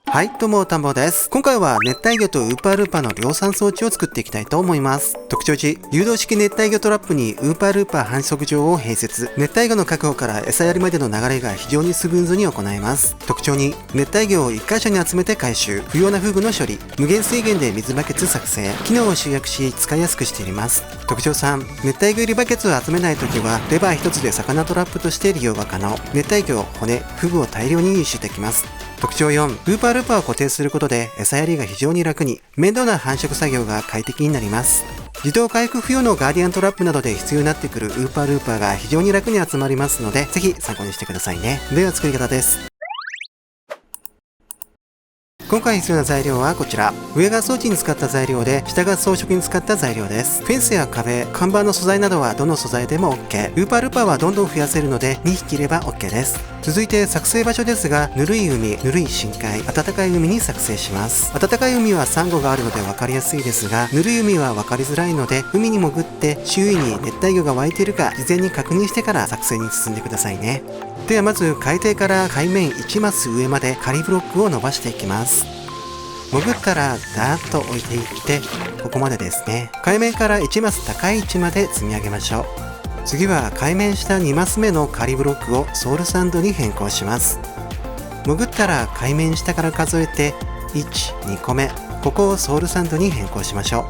はい、どうも、田んぼです。今回は熱帯魚とウーパールーパーの量産装置を作っていきたいと思います。特徴値、誘導式熱帯魚トラップにウーパールーパー繁殖場を併設。熱帯魚の確保から餌やりまでの流れが非常にスムーズに行えます。特徴2、熱帯魚を1箇所に集めて回収。不要なフグの処理。無限水源で水バケツ作成。機能を集約し、使いやすくしています。特徴3、熱帯魚入りバケツを集めないときは、レバー1つで魚トラップとして利用が可能。熱帯魚、骨、フグを大量に入手できます。特徴4、ウーパールーパーを固定することで餌やりが非常に楽に、面倒な繁殖作業が快適になります。自動回復不要のガーディアントラップなどで必要になってくるウーパールーパーが非常に楽に集まりますので、ぜひ参考にしてくださいね。では作り方です。今回必要な材料はこちら。上が装置に使った材料で、下が装飾に使った材料です。フェンスや壁、看板の素材などはどの素材でも OK。ウーパールーパーはどんどん増やせるので、2匹いれば OK です。続いて作成場所ですが、ぬるい海、ぬるい深海、暖かい海に作成します。暖かい海はサンゴがあるので分かりやすいですが、ぬるい海は分かりづらいので、海に潜って周囲に熱帯魚が湧いているか事前に確認してから作成に進んでくださいね。ではまず海底から海面1マス上まで仮ブロックを伸ばしていきます。潜ったらダーッと置いていって、ここまでですね。海面から1マス高い位置まで積み上げましょう。次は海面下2マス目の仮ブロックをソールサンドに変更します。潜ったら海面下から数えて1、2個目、ここをソールサンドに変更しましょう。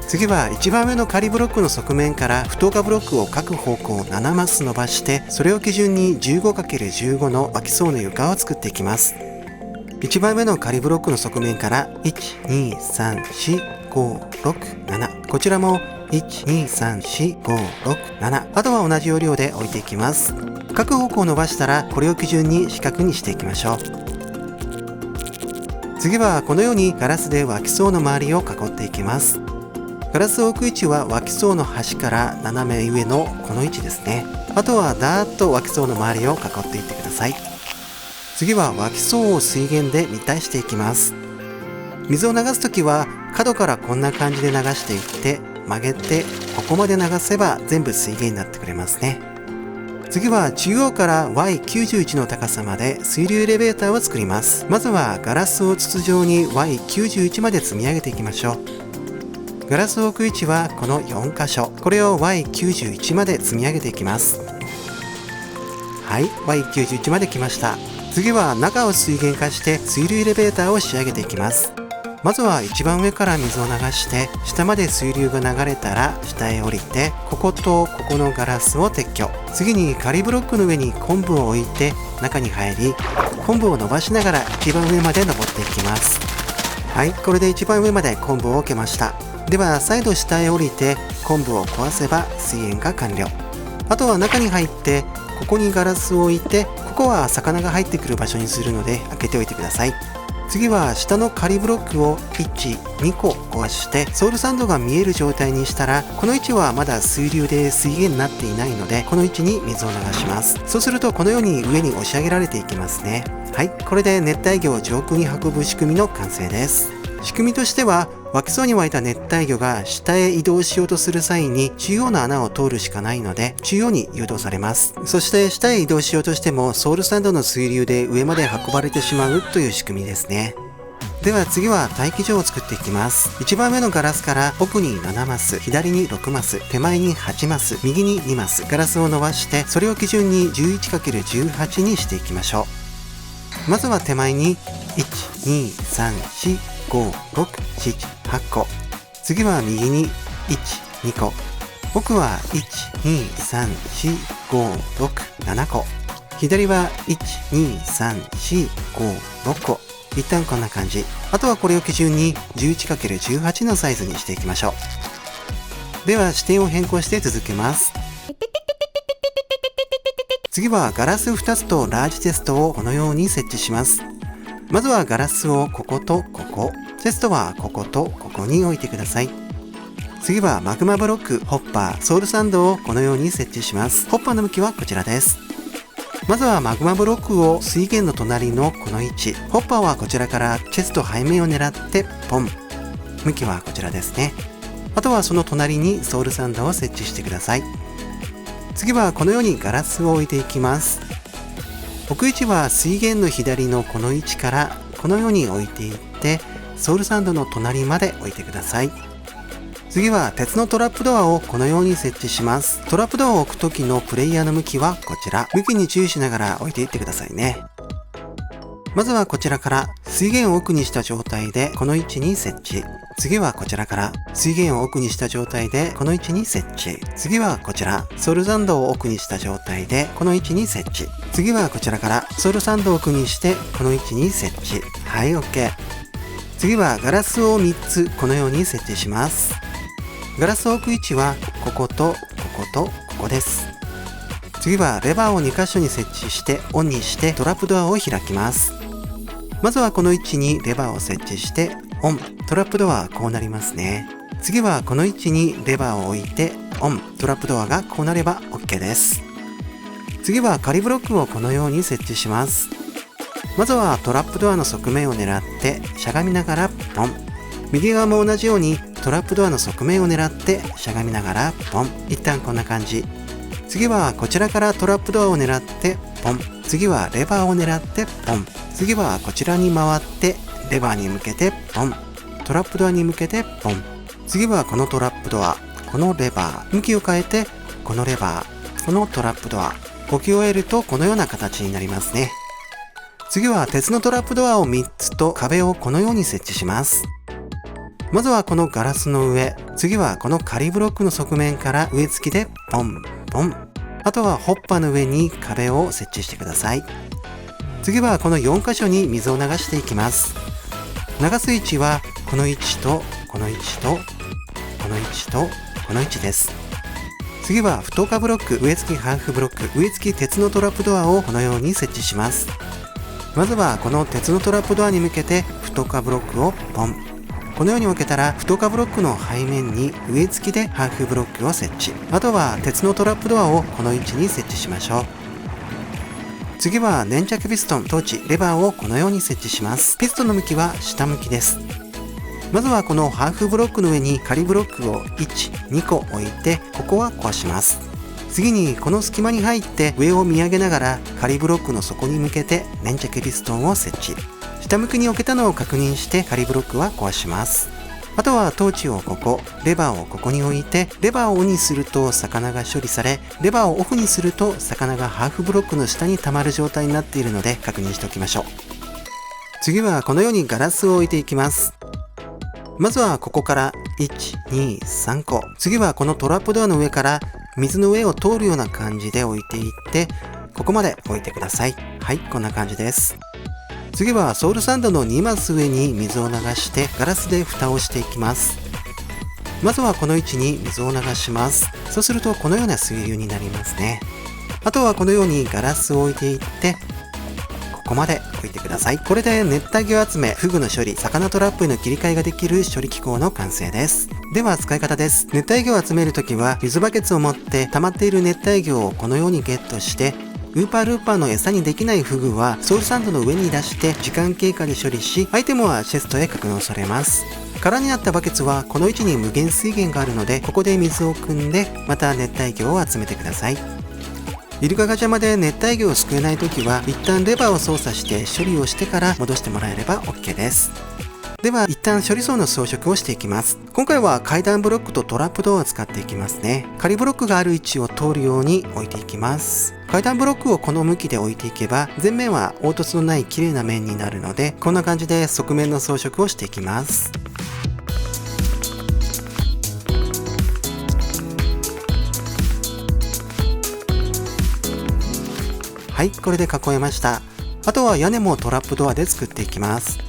次は一番上の仮ブロックの側面から不等化ブロックを各方向7マス伸ばして、それを基準に 15×15 の湧きそうな床を作っていきます。一番目の仮ブロックの側面から1、2、3、4、5、6、7、こちらも1、2、3、4、5、6、7、あとは同じ要領で置いていきます。各方向を伸ばしたらこれを基準に四角にしていきましょう。次はこのようにガラスで湧きそうの周りを囲っていきます。ガラスを置く位置は湧きそうの端から斜め上のこの位置ですね。あとはダーッと湧きそうの周りを囲っていってください。次は湧きそうを水源で満たしていきます。水を流すときは角からこんな感じで流していって曲げて、ここまで流せば全部水源になってくれますね。次は中央から Y91 の高さまで水流エレベーターを作ります。まずはガラスを筒状に Y91 まで積み上げていきましょう。ガラスを置く位置はこの4箇所、これを Y91 まで積み上げていきます。はい、Y91 まで来ました。次は中を水源化して水流エレベーターを仕上げていきます。まずは一番上から水を流して下まで水流が流れたら下へ降りて、こことここのガラスを撤去。次に仮ブロックの上に昆布を置いて中に入り、昆布を伸ばしながら一番上まで登っていきます。はい、これで一番上まで昆布を置けました。では再度下へ降りて昆布を壊せば水源が完了。あとは中に入ってここにガラスを置いて、ここは魚が入ってくる場所にするので開けておいてください。次は下の仮ブロックを1、2個壊してソールサンドが見える状態にしたら、この位置はまだ水流で水源になっていないので、この位置に水を流します。そうするとこのように上に押し上げられていきますね。はい、これで熱帯魚を上空に運ぶ仕組みの完成です。仕組みとしては、湧きそうに湧いた熱帯魚が下へ移動しようとする際に中央の穴を通るしかないので、中央に誘導されます。そして下へ移動しようとしてもソールサンドの水流で上まで運ばれてしまうという仕組みですね。では次は待機場を作っていきます。一番目のガラスから奥に7マス、左に6マス、手前に8マス、右に2マス、ガラスを伸ばして、それを基準に 11×18 にしていきましょう。まずは手前に1、2、3、4、5、6、7、8個。次は右に1、2個。奥は1、2、3、4、5、6、7個。左は1、2、3、4、5、6個。一旦こんな感じ。あとはこれを基準に 11×18 のサイズにしていきましょう。では視点を変更して続けます。次はガラス2つとラージテストをこのように設置します。まずはガラスをこことここ、テストはこことここに置いてください。次はマグマブロック、ホッパー、ソウルサンドをこのように設置します。ホッパーの向きはこちらです。まずはマグマブロックを水源の隣のこの位置、ホッパーはこちらからチェスト背面を狙ってポン。向きはこちらですね。あとはその隣にソウルサンドを設置してください。次はこのようにガラスを置いていきます。置く位置は水源の左のこの位置からこのように置いていって、ソウルサンドの隣まで置いてください。次は鉄のトラップドアをこのように設置します。トラップドアを置く時のプレイヤーの向きはこちら。向きに注意しながら置いていってくださいね。まずはこちらから水源を奥にした状態でこの位置に設置。次はこちらから水源を奥にした状態でこの位置に設置。次はこちらソウルサンドを奥にした状態でこの位置に設置。次はこちらからソウルサンドを奥にしてこの位置に設置。はい、 OK。 次はガラスを3つこのように設置します。ガラスを置く位置はこことこことここです。次はレバーを2箇所に設置してオンにしてトラップドアを開きます。まずはこの位置にレバーを設置してオン。トラップドアはこうなりますね。次はこの位置にレバーを置いてオン。トラップドアがこうなれば OK です。次は仮ブロックをこのように設置します。まずはトラップドアの側面を狙ってしゃがみながらポン。右側も同じようにトラップドアの側面を狙ってしゃがみながらポン。一旦こんな感じ。次はこちらからトラップドアを狙ってポン。次はレバーを狙ってポン。次はこちらに回ってレバーに向けてポン。トラップドアに向けてポン。次はこのトラップドア、このレバー、向きを変えてこのレバー、このトラップドア。置き終えるとこのような形になりますね。次は鉄のトラップドアを3つと壁をこのように設置します。まずはこのガラスの上、次はこの仮ブロックの側面から上付きでポンポン。あとはホッパーの上に壁を設置してください。次はこの4箇所に水を流していきます。流す位置はこの位置とこの位置とこの位置とこの位置です。次は太化ブロック、上付きハーフブロック、上付き鉄のトラップドアをこのように設置します。まずはこの鉄のトラップドアに向けて太化ブロックをポン。このように置けたら太化ブロックの背面に上付きでハーフブロックを設置。あとは鉄のトラップドアをこの位置に設置しましょう。次は粘着ピストン、トーチ、レバーをこのように設置します。ピストンの向きは下向きです。まずはこのハーフブロックの上に仮ブロックを1、2個置いてここは壊します。次にこの隙間に入って上を見上げながら仮ブロックの底に向けて粘着ピストンを設置。下向きに置けたのを確認して仮ブロックは壊します。あとはトーチをここ、レバーをここに置いて、レバーをオンにすると魚が処理され、レバーをオフにすると魚がハーフブロックの下に溜まる状態になっているので確認しておきましょう。次はこのようにガラスを置いていきます。まずはここから1、2、3個。次はこのトラップドアの上から水の上を通るような感じで置いていって、ここまで置いてください。はい、こんな感じです。次はソウルサンドの2マス上に水を流してガラスで蓋をしていきます。まずはこの位置に水を流します。そうするとこのような水流になりますね。あとはこのようにガラスを置いていってここまで置いてください。これで熱帯魚集め、フグの処理、魚トラップへの切り替えができる処理機構の完成です。では使い方です。熱帯魚を集めるときは水バケツを持って溜まっている熱帯魚をこのようにゲットして、ウーパールーパーの餌にできないフグはソウルサンドの上に出して時間経過で処理し、アイテムはチェストへ格納されます。空になったバケツはこの位置に無限水源があるので、ここで水を汲んでまた熱帯魚を集めてください。イルカが邪魔で熱帯魚を救えないときは一旦レバーを操作して処理をしてから戻してもらえれば OK です。では一旦処理槽の装飾をしていきます。今回は階段ブロックとトラップドアを使っていきますね。仮ブロックがある位置を通るように置いていきます。階段ブロックをこの向きで置いていけば前面は凹凸のない綺麗な面になるので、こんな感じで側面の装飾をしていきます。はい、これで囲えました。あとは屋根もトラップドアで作っていきます。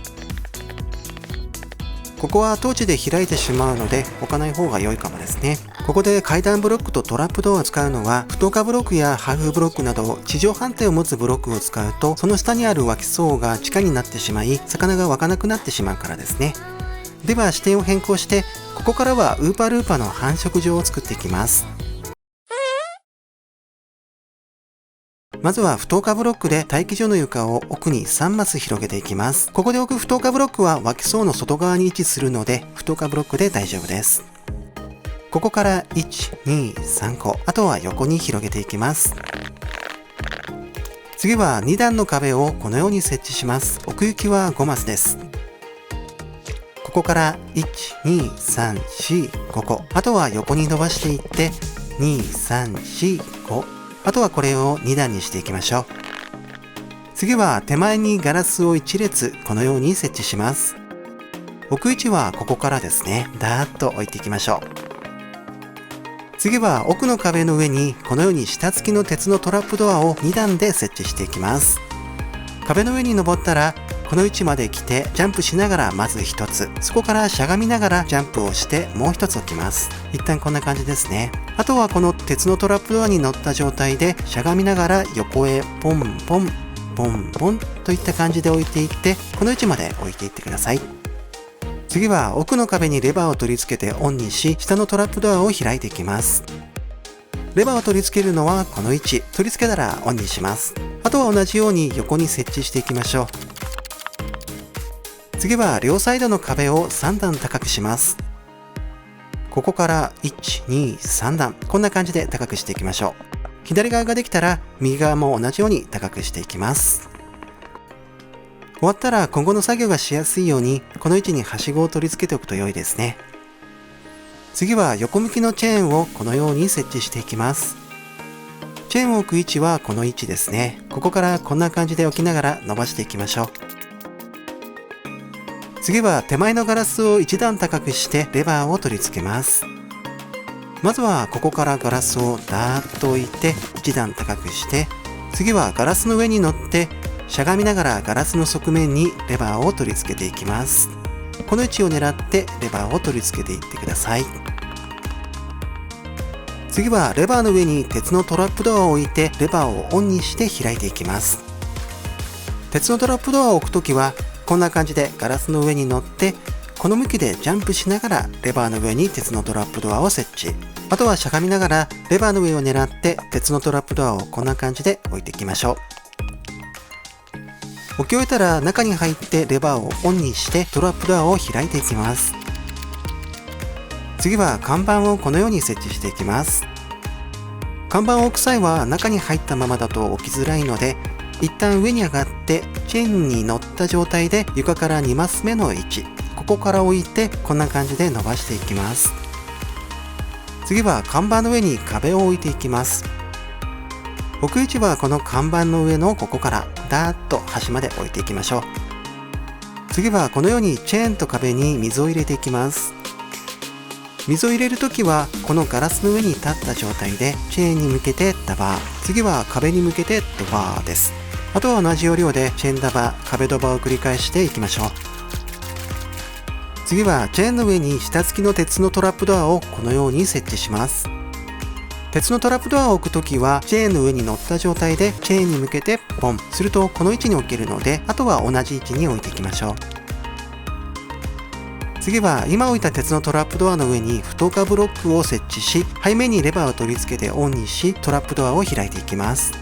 ここはトーチで開いてしまうので置かない方が良いかもですね。ここで階段ブロックとトラップドアを使うのは、太化ブロックやハーフブロックなど地上判定を持つブロックを使うと、その下にある湧き層が地下になってしまい魚が湧かなくなってしまうからですね。では視点を変更して、ここからはウーパールーパーの繁殖場を作っていきます。まずは不透過ブロックで待機所の床を奥に3マス広げていきます。ここで置く不透過ブロックは湧き層の外側に位置するので、不透過ブロックで大丈夫です。こここから1、2、3個、あとは横に広げていきます。次は2段の壁をこのように設置します。奥行きは5マスです。ここから1、2、3、4、5個、あとは横に伸ばしていって2、3、4、5、あとはこれを2段にしていきましょう。次は手前にガラスを1列このように設置します。置く位置はここからですね、だーっと置いていきましょう。次は奥の壁の上にこのように下付きの鉄のトラップドアを2段で設置していきます。壁の上に登ったらこの位置まで来てジャンプしながらまず1つ、そこからしゃがみながらジャンプをしてもう1つ置きます。一旦こんな感じですね。あとはこの鉄のトラップドアに乗った状態でしゃがみながら横へポンポンポンポンといった感じで置いていって、この位置まで置いていってください。次は奥の壁にレバーを取り付けてオンにし、下のトラップドアを開いていきます。レバーを取り付けるのはこの位置、取り付けたらオンにします。あとは同じように横に設置していきましょう。次は両サイドの壁を3段高くします。ここから1、2、3段、こんな感じで高くしていきましょう。左側ができたら右側も同じように高くしていきます。終わったら今後の作業がしやすいようにこの位置にはしごを取り付けておくと良いですね。次は横向きのチェーンをこのように設置していきます。チェーンを置く位置はこの位置ですね。ここからこんな感じで置きながら伸ばしていきましょう。次は手前のガラスを1段高くしてレバーを取り付けます。まずはここからガラスをダーッと置いて1段高くして、次はガラスの上に乗ってしゃがみながらガラスの側面にレバーを取り付けていきます。この位置を狙ってレバーを取り付けていってください。次はレバーの上に鉄のトラップドアを置いてレバーをオンにして開いていきます。鉄のトラップドアを置くときはこんな感じでガラスの上に乗ってこの向きでジャンプしながらレバーの上に鉄のトラップドアを設置。あとはしゃがみながらレバーの上を狙って鉄のトラップドアをこんな感じで置いていきましょう。置き終えたら中に入ってレバーをオンにしてトラップドアを開いていきます。次は看板をこのように設置していきます。看板を置く際は中に入ったままだと置きづらいので、一旦上に上がってチェーンに乗った状態で床から2マス目の位置、ここから置いてこんな感じで伸ばしていきます。次は看板の上に壁を置いていきます。置く位置はこの看板の上のここからダーッと端まで置いていきましょう。次はこのようにチェーンと壁に水を入れていきます。水を入れるときはこのガラスの上に立った状態でチェーンに向けてダバー、次は壁に向けてドバーです。あとは同じ要領でチェーンダバー、壁ドバーを繰り返していきましょう。次はチェーンの上に下付きの鉄のトラップドアをこのように設置します。鉄のトラップドアを置くときはチェーンの上に乗った状態でチェーンに向けてポンするとこの位置に置けるので、あとは同じ位置に置いていきましょう。次は今置いた鉄のトラップドアの上に不透過ブロックを設置し、背面にレバーを取り付けてオンにしトラップドアを開いていきます。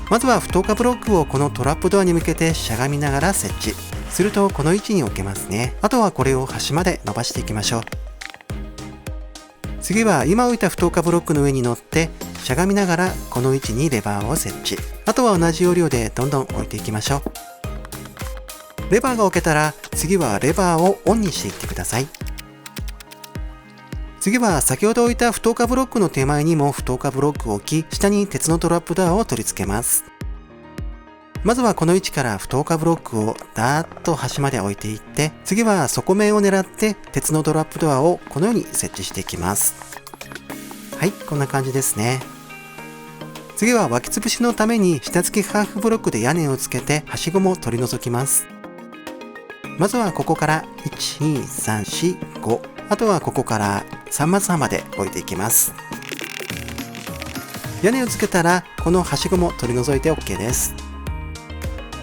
まずは不透過ブロックをこのトラップドアに向けてしゃがみながら設置するとこの位置に置けますね。あとはこれを端まで伸ばしていきましょう。次は今置いた不透過ブロックの上に乗ってしゃがみながらこの位置にレバーを設置。あとは同じ要領でどんどん置いていきましょう。レバーが置けたら次はレバーをオンにしていってください。次は先ほど置いた不透過ブロックの手前にも不透過ブロックを置き、下に鉄のトラップドアを取り付けます。まずはこの位置から不透過ブロックをダーッと端まで置いていって、次は底面を狙って鉄のトラップドアをこのように設置していきます。はい、こんな感じですね。次は脇つぶしのために下付きハーフブロックで屋根をつけてはしごも取り除きます。まずはここから1、2、3、4、5、あとはここから3マス半まで置いていきます。屋根をつけたらこのはしごも取り除いて OK です。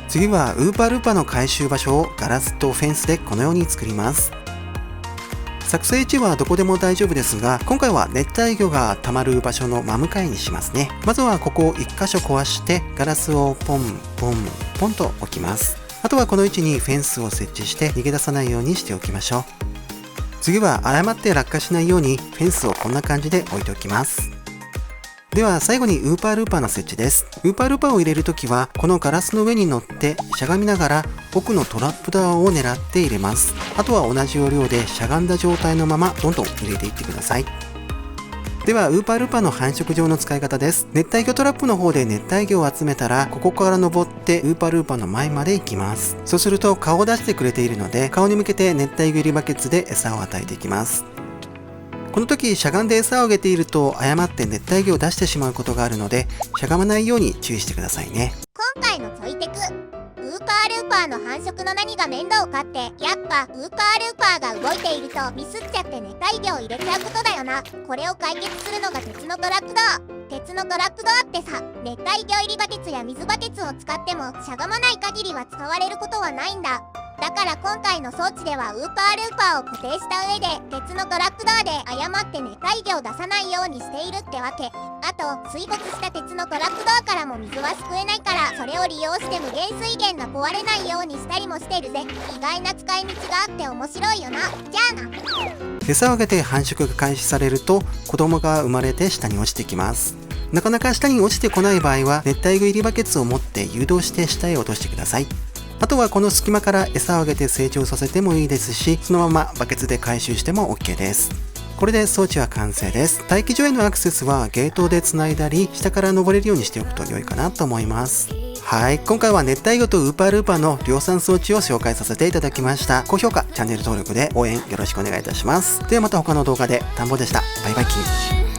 次はウーパールーパーの回収場所をガラスとフェンスでこのように作ります。作成位置はどこでも大丈夫ですが、今回は熱帯魚が溜まる場所の真向かいにしますね。まずはここを1箇所壊してガラスをポンポンポンと置きます。あとはこの位置にフェンスを設置して逃げ出さないようにしておきましょう。次は誤って落下しないようにフェンスをこんな感じで置いておきます。では最後にウーパールーパーの設置です。ウーパールーパーを入れるときはこのガラスの上に乗ってしゃがみながら奥のトラップドアを狙って入れます。あとは同じ要領でしゃがんだ状態のままどんどん入れていってください。ではウーパールーパーの繁殖場の使い方です。熱帯魚トラップの方で熱帯魚を集めたらここから登ってウーパールーパーの前まで行きます。そうすると顔を出してくれているので顔に向けて熱帯魚入りバケツで餌を与えていきます。この時しゃがんで餌をあげていると誤って熱帯魚を出してしまうことがあるのでしゃがまないように注意してくださいね。今回のちょいテク、ウーパールーパーの繁殖の何が面倒かってやっぱウーパールーパーが動いているとミスっちゃって熱帯魚を入れちゃうことだよな。これを解決するのが鉄のトラップドア。鉄のトラップドアってさ、熱帯魚入りバケツや水バケツを使ってもしゃがまない限りは使われることはないんだ。だから今回の装置ではウーパールーパーを固定した上で鉄のトラップドアで誤って熱帯魚を出さないようにしているってわけ。あと水没した鉄のトラップドアからも水はすくえないからそれを利用して無限水源が壊れないようにしたりもしてるぜ。意外な使い道があって面白いよな。じゃあな。餌をあげて繁殖が開始されると子供が生まれて下に落ちてきます。なかなか下に落ちてこない場合は熱帯魚入りバケツを持って誘導して下へ落としてください。あとはこの隙間から餌をあげて成長させてもいいですし、そのままバケツで回収しても OK です。これで装置は完成です。待機所へのアクセスはゲートでつないだり下から登れるようにしておくと良いかなと思います。はい、今回は熱帯魚とウーパールーパーの量産装置を紹介させていただきました。高評価、チャンネル登録で応援よろしくお願いいたします。ではまた他の動画で。田んぼでした。バイバイキー。